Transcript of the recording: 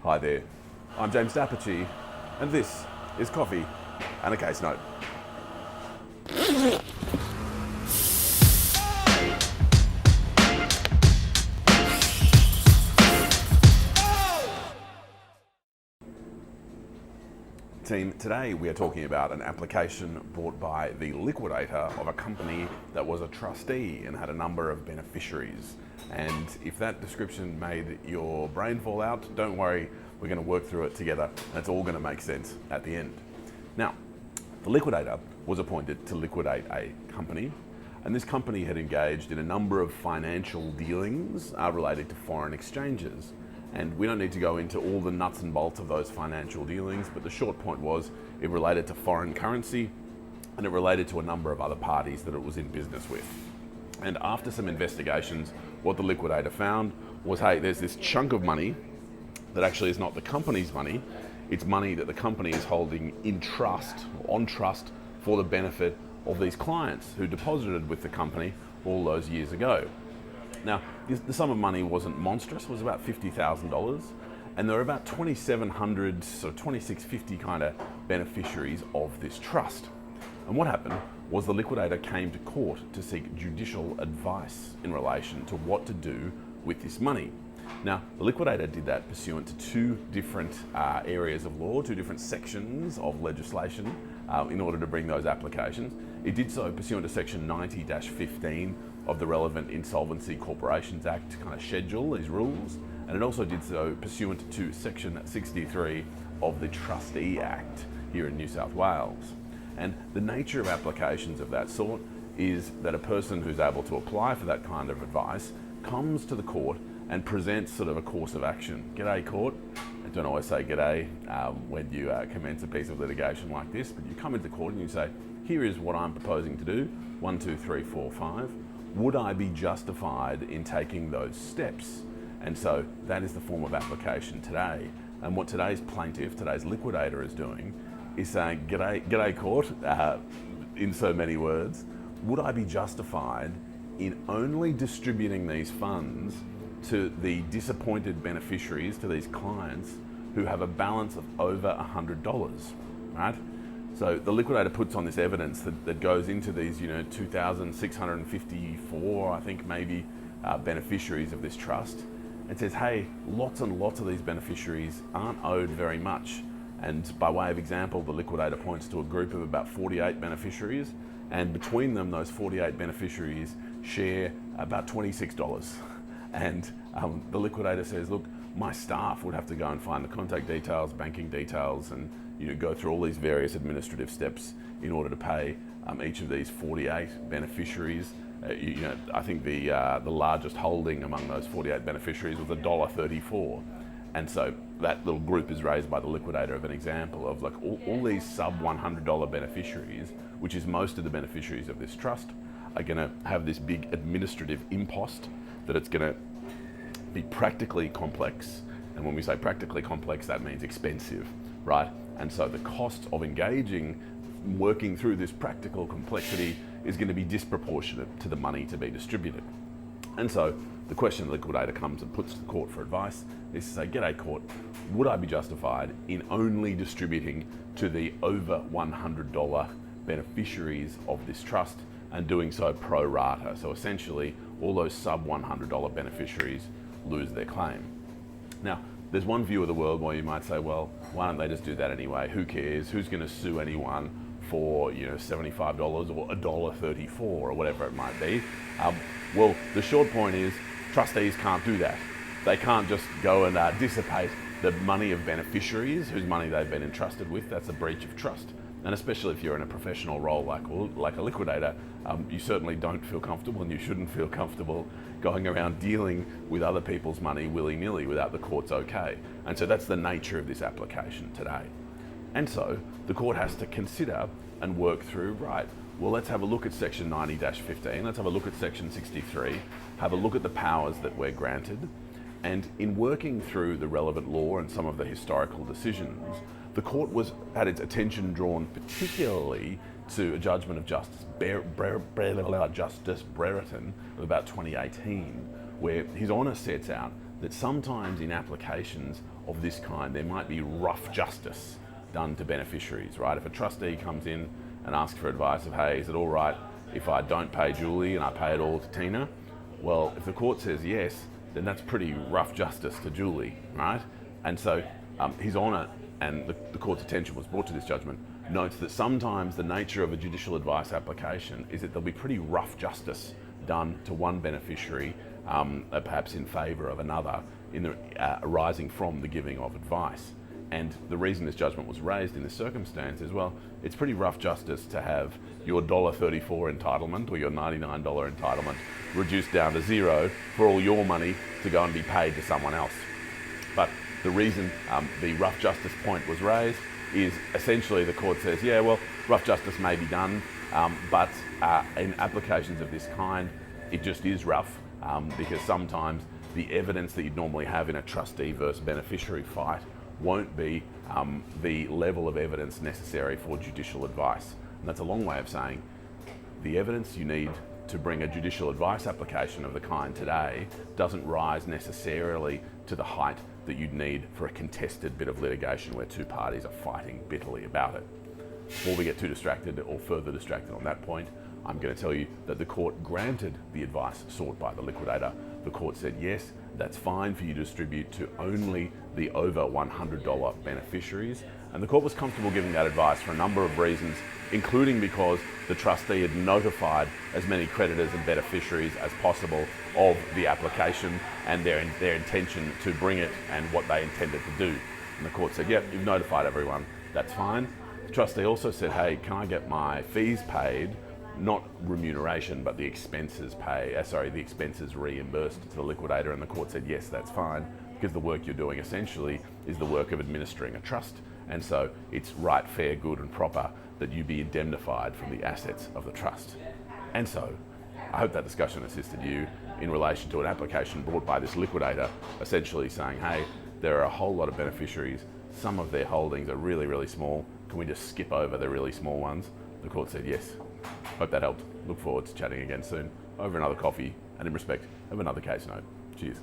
Hi there, I'm James Dapperchi, and this is Coffee and a Case Note. Team, today we are talking about an application brought by the liquidator of a company that was a trustee and had a number of beneficiaries. And if that description made your brain fall out, don't worry, we're going to work through it together and it's all going to make sense at the end. Now, the liquidator was appointed to liquidate a company, and this company had engaged in a number of financial dealings related to foreign exchanges. And we don't need to go into all the nuts and bolts of those financial dealings, but the short point was it related to foreign currency and it related to a number of other parties that it was in business with. And after some investigations, what the liquidator found was, hey, there's this chunk of money that actually is not the company's money, it's money that the company is holding in trust, or on trust, for the benefit of these clients who deposited with the company all those years ago. Now, the sum of money wasn't monstrous, it was about $50,000, and there were about 2,700, so 2,650 kind of beneficiaries of this trust. And what happened was the liquidator came to court to seek judicial advice in relation to what to do with this money. Now, the liquidator did that pursuant to two different areas of law, two different sections of legislation in order to bring those applications. It did so pursuant to section 90-15 of the relevant Insolvency Corporations Act kind of schedule, these rules, and it also did so pursuant to section 63 of the Trustee Act here in New South Wales. And the nature of applications of that sort is that a person who's able to apply for that kind of advice comes to the court and presents sort of a course of action. G'day court. I don't always say g'day when you commence a piece of litigation like this, but you come into court and you say, here is what I'm proposing to do, 1, 2, 3, 4, 5. Would I be justified in taking those steps? And so that is the form of application today. And what today's plaintiff, today's liquidator is doing is saying, g'day court, in so many words, would I be justified in only distributing these funds to the disappointed beneficiaries, to these clients who have a balance of over $100, right? So the liquidator puts on this evidence that goes into these, 2,654, I think maybe, beneficiaries of this trust, and says, hey, lots and lots of these beneficiaries aren't owed very much. And by way of example, the liquidator points to a group of about 48 beneficiaries, and between them, those 48 beneficiaries share about $26. And the liquidator says, look, my staff would have to go and find the contact details, banking details, and go through all these various administrative steps in order to pay each of these 48 beneficiaries. I think the largest holding among those 48 beneficiaries was $1.34. And so that little group is raised by the liquidator of an example of like all these sub $100 beneficiaries, which is most of the beneficiaries of this trust, are going to have this big administrative impost that it's going to be practically complex. And when we say practically complex, that means expensive, right? And so the cost of working through this practical complexity is going to be disproportionate to the money to be distributed. And so the question the liquidator comes and puts to the court for advice is to say, g'day court, would I be justified in only distributing to the over $100 beneficiaries of this trust and doing so pro rata? So essentially, all those sub $100 beneficiaries lose their claim. Now, there's one view of the world where you might say, well, why don't they just do that anyway? Who cares? Who's going to sue anyone for $75 or $1.34 or whatever it might be? Well, the short point is trustees can't do that. They can't just go and dissipate the money of beneficiaries whose money they've been entrusted with. That's a breach of trust. And especially if you're in a professional role like a liquidator, you certainly don't feel comfortable, and you shouldn't feel comfortable going around dealing with other people's money willy-nilly without the court's okay. And so that's the nature of this application today. And so the court has to consider and work through, right, well, let's have a look at section 90-15, let's have a look at section 63, have a look at the powers that we're granted. And in working through the relevant law and some of the historical decisions, the court had its attention drawn particularly to a judgment of Justice Brereton of about 2018, where His Honour sets out that sometimes in applications of this kind, there might be rough justice done to beneficiaries, right? If a trustee comes in and asks for advice of, hey, is it all right if I don't pay Julie and I pay it all to Tina? Well, if the court says yes, then that's pretty rough justice to Julie, right? And so His Honour, and the court's attention was brought to this judgment, notes that sometimes the nature of a judicial advice application is that there'll be pretty rough justice done to one beneficiary, perhaps in favour of another, arising from the giving of advice. And the reason this judgment was raised in this circumstance is, well, it's pretty rough justice to have your $1.34 entitlement or your $99 entitlement reduced down to zero for all your money to go and be paid to someone else. But the reason the rough justice point was raised is essentially the court says, yeah, well, rough justice may be done, but in applications of this kind, it just is rough because sometimes the evidence that you'd normally have in a trustee versus beneficiary fight won't be the level of evidence necessary for judicial advice. And that's a long way of saying the evidence you need to bring a judicial advice application of the kind today doesn't rise necessarily to the height that you'd need for a contested bit of litigation where two parties are fighting bitterly about it. Before we get too distracted or further distracted on that point, I'm going to tell you that the court granted the advice sought by the liquidator. The court said, yes, that's fine for you to distribute to only the over $100 beneficiaries. And the court was comfortable giving that advice for a number of reasons, including because the trustee had notified as many creditors and beneficiaries as possible of the application and their intention to bring it and what they intended to do. And the court said, yep, you've notified everyone, that's fine. The trustee also said, hey, can I get my fees paid? Not remuneration, but the expenses the expenses reimbursed to the liquidator. And the court said, yes, that's fine, because the work you're doing essentially is the work of administering a trust. And so it's right, fair, good, and proper that you be indemnified from the assets of the trust. And so I hope that discussion assisted you in relation to an application brought by this liquidator, essentially saying, hey, there are a whole lot of beneficiaries. Some of their holdings are really, really small. Can we just skip over the really small ones? The court said yes. Hope that helped. Look forward to chatting again soon over another coffee and in respect of another case note. Cheers.